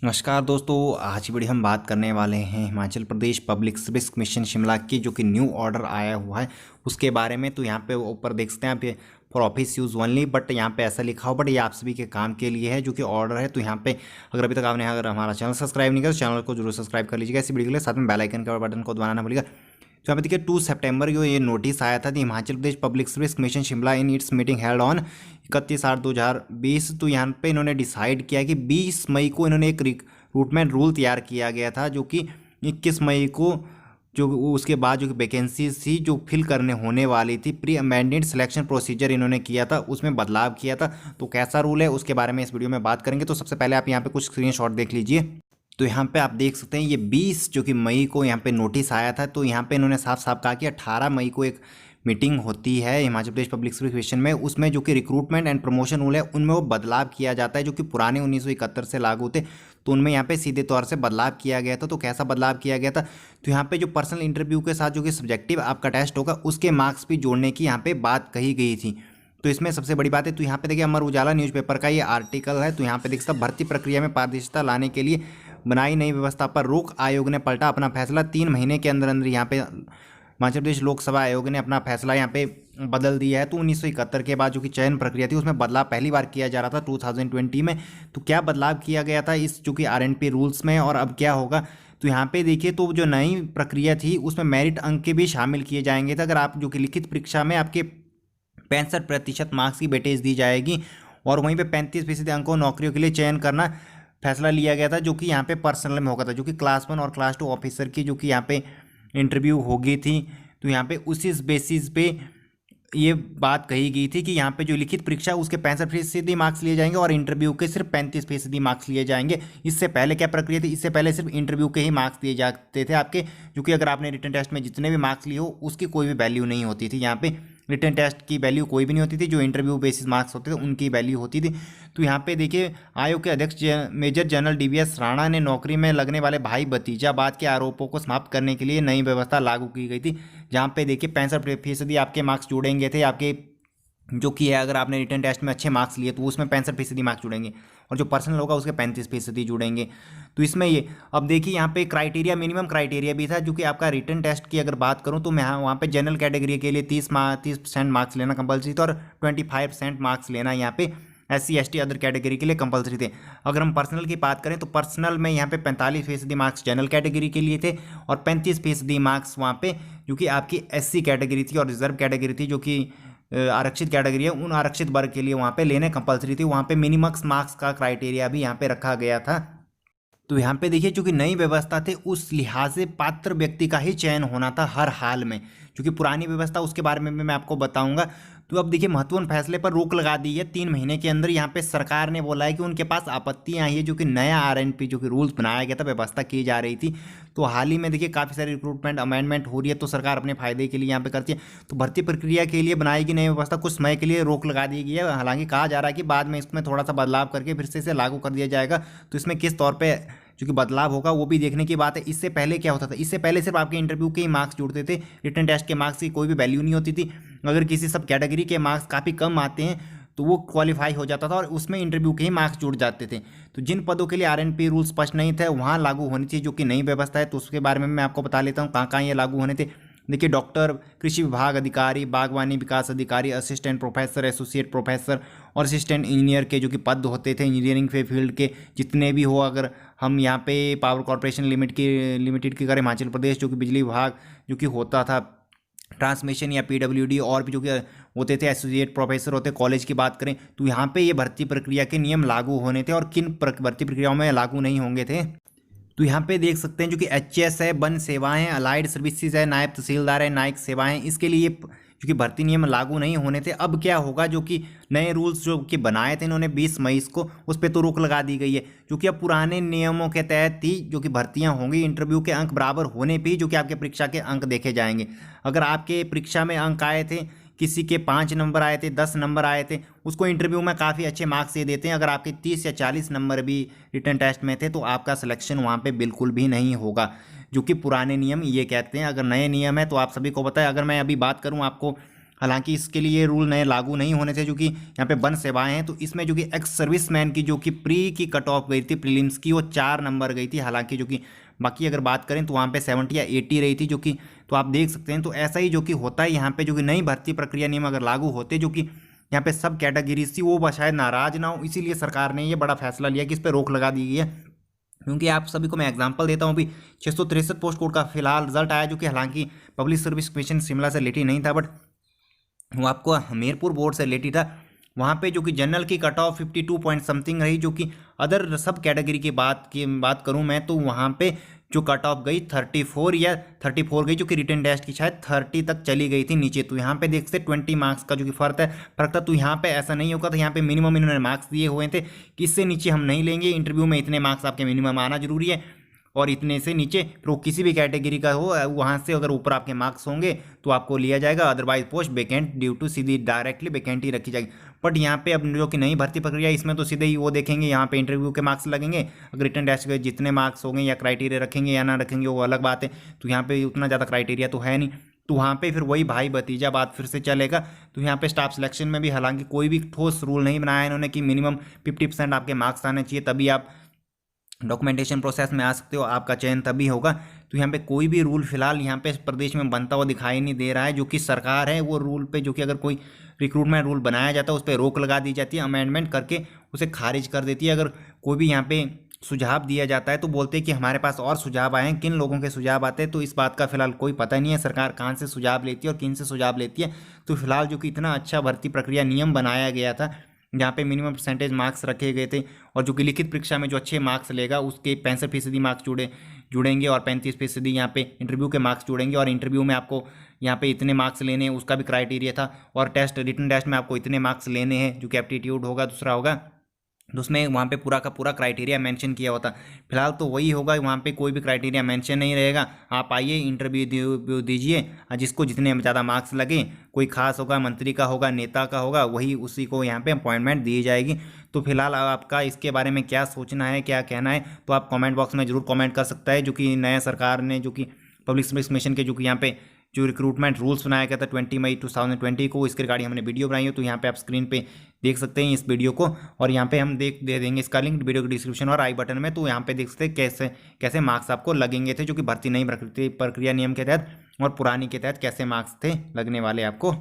नमस्कार दोस्तों, आज की वीडियो हम बात करने वाले हैं Himachal Pradesh public service commission Shimla की जो कि न्यू ऑर्डर आया हुआ है उसके बारे में। तो यहाँ पे ऊपर देख सकते हैं आप, ये for office use only, but यहाँ पे ऐसा लिखा हो, बट ये आप सभी के काम के लिए है जो कि ऑर्डर है। तो यहाँ पे अगर अभी तक आपने अगर हमारा चैनल सब्सक्राइब नहीं किया तो चैनल को जरूर सब्सक्राइब कर लीजिएगा इसी वीडियो के लिए, साथ में बेल आइकन का बटन को दबाना ना भूलिएगा। तो यहाँ पे देखिए 2 सितंबर को ये नोटिस आया था, Himachal Pradesh public service commission Shimla in its meeting held on 31/8/2020। तो यहाँ पे इन्होंने डिसाइड किया कि 20 मई को इन्होंने एक रिक्रूटमेंट रूल तैयार किया गया था, जो कि 21 मई को जो उसके बाद जो वैकेंसीज थी जो फिल करने होने वाली थी, प्री अमेंडेड सिलेक्शन प्रोसीजर इन्होंने किया था, उसमें बदलाव किया था। तो कैसा रूल है उसके बारे में इस वीडियो में बात करेंगे। तो सबसे पहले आप यहाँ पे कुछ स्क्रीनशॉट देख लीजिए। तो यहाँ पे आप देख सकते हैं ये 20 जो कि मई को यहाँ पे नोटिस आया था। तो यहाँ पे इन्होंने साफ साफ कहा कि 18 मई को एक मीटिंग होती है Himachal Pradesh public service commission में, उसमें जो कि रिक्रूटमेंट एंड प्रमोशन रूल है उनमें वो बदलाव किया जाता है जो कि पुराने 1971 से लागू थे। तो उनमें यहाँ पे सीधे तौर से बदलाव किया गया था। तो कैसा बदलाव किया गया था, तो यहाँ पे जो पर्सनल इंटरव्यू के साथ जो कि सब्जेक्टिव आपका टेस्ट होगा उसके मार्क्स भी जोड़ने की यहाँ पे बात कही गई थी। तो इसमें सबसे बड़ी बात है, तो यहाँ पे देखिए अमर उजाला न्यूज़पेपर का ये आर्टिकल है। तो यहाँ पे देख सकते भर्ती प्रक्रिया में पारदर्शिता लाने के लिए बनाई नई व्यवस्था पर रोक, आयोग ने पलटा अपना फैसला। 3 महीने के अंदर अंदर यहाँ पे हिमाचल प्रदेश लोकसभा आयोग ने अपना फैसला यहाँ पे बदल दिया है। तो 1971 के बाद जो कि चयन प्रक्रिया थी उसमें बदलाव पहली बार किया जा रहा था 2020 में। तो क्या बदलाव किया गया था इस जो कि RNP रूल्स में, और अब क्या होगा, तो यहाँ पे देखिए तो जो नई प्रक्रिया थी उसमें मेरिट अंक के भी शामिल किए जाएंगे। तो अगर आप जो कि लिखित परीक्षा में आपके 65% मार्क्स की वेटेज दी जाएगी, और वहीं पे 35% अंकों नौकरियों के लिए चयन करना फैसला लिया गया था, जो कि यहाँ पे पर्सनल में होगा था, जो कि क्लास 1 और क्लास 2 ऑफिसर की जो कि यहाँ पे इंटरव्यू होगी थी। तो यहाँ पे उसी बेसिस पे ये बात कही गई थी कि यहाँ पे जो लिखित परीक्षा उसके 65% मार्क्स लिए जाएंगे और इंटरव्यू के सिर्फ 35% मार्क्स लिए जाएंगे। इससे पहले क्या प्रक्रिया थी, इससे पहले सिर्फ इंटरव्यू के ही मार्क्स दिए जाते थे आपके, जो कि अगर आपने रिटन टेस्ट में जितने भी मार्क्स लिए हो उसकी कोई भी वैल्यू नहीं होती थी। यहाँ पे रिटन टेस्ट की वैल्यू कोई भी नहीं होती थी, जो इंटरव्यू बेसिस मार्क्स होते थे उनकी वैल्यू होती थी। तो यहाँ पे देखिए आयोग के अध्यक्ष मेजर जनरल DVS राणा ने नौकरी में लगने वाले भाई भतीजावाद के आरोपों को समाप्त करने के लिए नई व्यवस्था लागू की गई थी, जहाँ पे देखिए 65% आपके मार्क्स जोड़ेंगे थे आपके, जो कि है अगर आपने रिटन टेस्ट में अच्छे मार्क्स लिए तो उसमें 65% मार्क्स जुड़ेंगे, और जो पर्सनल होगा उसके 35% जुड़ेंगे। तो इसमें ये अब देखिए यहाँ पे क्राइटेरिया, मिनिमम क्राइटेरिया भी था, जो कि आपका रिटन टेस्ट की अगर बात करूँ तो मैं वहाँ पे जनरल कैटेगरी के लिए 30% मार्क्स लेना कंपलसरी था, और 25% मार्क्स लेना यहाँ पे SC ST अदर कैटेगरी के लिए कंपलसरी थे। अगर हम पर्सनल की बात करें तो पर्सनल में यहाँ पे 45% मार्क्स जनरल कैटेगरी के लिए थे, और 35% मार्क्स वहाँ पे जो कि आपकी SC कैटेगरी थी और रिजर्व कैटेगरी थी, जो कि आरक्षित कैटेगरी है, उन आरक्षित वर्ग के लिए वहाँ पे लेने कंपलसरी थी। वहाँ पे मिनिमम मार्क्स का क्राइटेरिया भी यहाँ पे रखा गया था। तो यहाँ पे देखिए चूंकि नई व्यवस्था थी उस लिहाज से पात्र व्यक्ति का ही चयन होना था हर हाल में, क्योंकि पुरानी व्यवस्था उसके बारे में मैं आपको बताऊंगा। तो अब देखिए महत्वपूर्ण फैसले पर रोक लगा दी है 3 महीने के अंदर। यहाँ पे सरकार ने बोला है कि उनके पास आपत्तियां आई है, जो कि नया RNP जो कि रूल्स बनाया गया था, व्यवस्था की जा रही थी। तो हाल ही में देखिए काफ़ी सारी रिक्रूटमेंट अमेंडमेंट हो रही है, तो सरकार अपने फायदे के लिए यहाँ पे करती है। तो भर्ती प्रक्रिया के लिए बनाई गई नई व्यवस्था कुछ समय के लिए रोक लगा दी गई है। हालांकि कहा जा रहा है कि बाद में इसमें थोड़ा सा बदलाव करके फिर से इसे लागू कर दिया जाएगा। तो इसमें किस तौर पर जो कि बदलाव होगा वो भी देखने की बात है। इससे पहले क्या होता था, इससे पहले सिर्फ आपके इंटरव्यू के ही मार्क्स जुड़ते थे, रिटन टेस्ट के मार्क्स की कोई भी वैल्यू नहीं होती थी। अगर किसी सब कैटेगरी के मार्क्स काफ़ी कम आते हैं तो वो क्वालिफाई हो जाता था और उसमें इंटरव्यू के ही मार्क्स जुड़ जाते थे। तो जिन पदों के लिए RNP रूल स्पष्ट नहीं थे वहाँ लागू होनी चाहिए, जो कि नई व्यवस्था है। तो उसके बारे में मैं आपको बता लेता हूँ कहाँ कहाँ ये लागू होने थे। देखिए डॉक्टर, कृषि विभाग अधिकारी, बागवानी विकास अधिकारी, असिस्टेंट प्रोफेसर, एसोसिएट प्रोफेसर और असिस्टेंट इंजीनियर के जो कि पद होते थे इंजीनियरिंग के फील्ड के जितने भी हो। अगर हम यहाँ पे पावर कॉरपोरेशन लिमिटेड की करें हिमाचल प्रदेश, जो कि बिजली विभाग जो कि होता था, ट्रांसमिशन या PWD और भी जो कि होते थे, एसोसिएट प्रोफेसर होते, कॉलेज की बात करें तो यहाँ पे ये भर्ती प्रक्रिया के नियम लागू होने थे, और किन भर्ती प्रक्रियाओं में लागू नहीं होंगे थे। तो यहाँ पे देख सकते हैं जो कि HS है, वन सेवाएं, अलाइड सर्विसेज है, नायब तहसीलदार है, न्यायिक सेवाएं, इसके लिए जो कि भर्ती नियम लागू नहीं होने थे। अब क्या होगा, जो कि नए रूल्स जो कि बनाए थे इन्होंने 20 मई को, उस पर तो रोक लगा दी गई है, जो कि अब पुराने नियमों के तहत थी जो कि भर्तियां होंगी। इंटरव्यू के अंक बराबर होने पे जो कि आपके परीक्षा के अंक देखे जाएंगे। अगर आपके परीक्षा में अंक आए थे, किसी के 5 नंबर आए थे, 10 नंबर आए थे, उसको इंटरव्यू में काफ़ी अच्छे मार्क्स दे देते हैं। अगर आपके 30 या 40 नंबर भी रिटन टेस्ट में थे तो आपका सिलेक्शन वहाँ पे बिल्कुल भी नहीं होगा, जो कि पुराने नियम ये कहते हैं। अगर नए नियम है तो आप सभी को पता है। अगर मैं अभी बात करूँ आपको हालांकि इसके लिए रूल नए लागू नहीं होने थे, जो कि यहाँ पे वन सेवाएं हैं। तो इसमें जो कि एक्स सर्विसमैन की जो कि प्री की कट ऑफ गई थी प्रीलिम्स की, वो 4 नंबर गई थी। हालांकि जो कि बाकी अगर बात करें तो वहाँ पे 70 या 80 रही थी, जो कि तो आप देख सकते हैं। तो ऐसा ही जो कि होता है यहाँ पे, जो कि नई भर्ती प्रक्रिया नियम अगर लागू होते, जो कि यहाँ पे सब कैटेगरीज थी, वो शायद नाराज ना हो, इसीलिए सरकार ने ये बड़ा फैसला लिया कि इस पर रोक लगा दी गई है। क्योंकि आप सभी को मैं एग्जांपल देता हूँ, अभी 663 पोस्ट कोड का फिलहाल रिजल्ट आया, जो कि हालांकि पब्लिक सर्विस कमीशन शिमला से रिलेटेड नहीं था, बट वो आपको हमीरपुर बोर्ड से रिलेटेड था। वहाँ पे जो कि जनरल की कट ऑफ 52 पॉइंट समथिंग रही, जो कि अदर सब कैटेगरी की बात करूँ मैं, तो वहाँ पे जो कट ऑफ गई 34 या 34 गई, जो कि रिटन टेस्ट की शायद 30 तक चली गई थी नीचे। तो यहाँ पे देख सकते 20 मार्क्स का जो कि फर्क था। तो यहाँ पे ऐसा नहीं होगा, तो यहाँ पे मिनिमम इन्होंने मार्क्स दिए हुए थे कि इससे नीचे हम नहीं लेंगे, इंटरव्यू में इतने मार्क्स आपके मिनिमम आना जरूरी है, और इतने से नीचे फिर वो किसी भी कैटेगरी का हो, वहाँ से अगर ऊपर आपके मार्क्स होंगे तो आपको लिया जाएगा, otherwise post vacant due to सीधी डायरेक्टली वैकेंट ही रखी जाएगी। बट यहाँ पे अब जो कि नई भर्ती प्रक्रिया, इसमें तो सीधे ही वो देखेंगे, यहाँ पे इंटरव्यू के मार्क्स लगेंगे, अगर रिटन टेस्ट के जितने मार्क्स होंगे या क्राइटेरिया रखेंगे या ना रखेंगे वो अलग बात है। तो यहाँ पे उतना ज़्यादा क्राइटेरिया तो है नहीं, तो वहाँ पे फिर वही भाई भतीजा बात फिर से चलेगा। तो यहाँ पे स्टाफ सिलेक्शन में भी हालांकि कोई भी ठोस रूल नहीं बनाया इन्होंने कि मिनिमम 50% आपके मार्क्स आने चाहिए, तभी आप डॉक्यूमेंटेशन प्रोसेस में आ सकते हो, आपका चयन तभी होगा। तो यहाँ पे कोई भी रूल फिलहाल यहाँ पे प्रदेश में बनता हुआ दिखाई नहीं दे रहा है। जो कि सरकार है वो रूल पे, जो कि अगर कोई रिक्रूटमेंट रूल बनाया जाता है उस पर रोक लगा दी जाती है, अमेंडमेंट करके उसे खारिज कर देती है। अगर कोई भी यहाँ पे सुझाव दिया जाता है तो बोलते हैं कि हमारे पास और सुझाव आए हैं, किन लोगों के सुझाव आते हैं, तो इस बात का फिलहाल कोई पता नहीं है सरकार कहाँ से सुझाव लेती है और किन से सुझाव लेती है। तो फिलहाल जो कि इतना अच्छा भर्ती प्रक्रिया नियम बनाया गया था, जहाँ पे मिनिमम परसेंटेज मार्क्स रखे गए थे, और जो कि लिखित परीक्षा में जो अच्छे मार्क्स लेगा उसके 65% मार्क्स जुड़ेंगे, और 35% यहाँ पे इंटरव्यू के मार्क्स जुड़ेंगे, और इंटरव्यू में आपको यहाँ पे इतने मार्क्स लेने हैं उसका भी क्राइटेरिया था, और रिटन टेस्ट में आपको इतने मार्क्स लेने हैं, जो कि एप्टीट्यूड होगा दूसरा होगा, तो उसमें वहाँ पे पूरा का पूरा क्राइटेरिया मेंशन किया होता। फिलहाल तो वही होगा, वहाँ पे कोई भी क्राइटेरिया मेंशन नहीं रहेगा। आप आइए इंटरव्यू दीजिए, जिसको जितने ज़्यादा मार्क्स लगे, कोई खास होगा, मंत्री का होगा, नेता का होगा, वही उसी को यहाँ पे अपॉइंटमेंट दी जाएगी। तो फिलहाल आपका इसके बारे में क्या सोचना है, क्या कहना है, तो आप कमेंट बॉक्स में जरूर कमेंट कर सकता है। जो कि नया सरकार ने जो कि पब्लिक सर्विस कमीशन के जो कि यहाँ पे जो रिक्रूटमेंट रूल्स बनाया गया था 20 मई 2020 को, इसके रिगार्डिंग हमने वीडियो बनाई है, तो यहाँ पे आप स्क्रीन पे देख सकते हैं इस वीडियो को, और यहाँ पे हम दे देंगे इसका लिंक वीडियो के डिस्क्रिप्शन और आई बटन में। तो यहाँ पे देख सकते हैं कैसे कैसे मार्क्स आपको लगेंगे थे, जो कि भर्ती नई प्रक्रिया नियम के तहत और पुरानी के तहत कैसे मार्क्स थे लगने वाले आपको।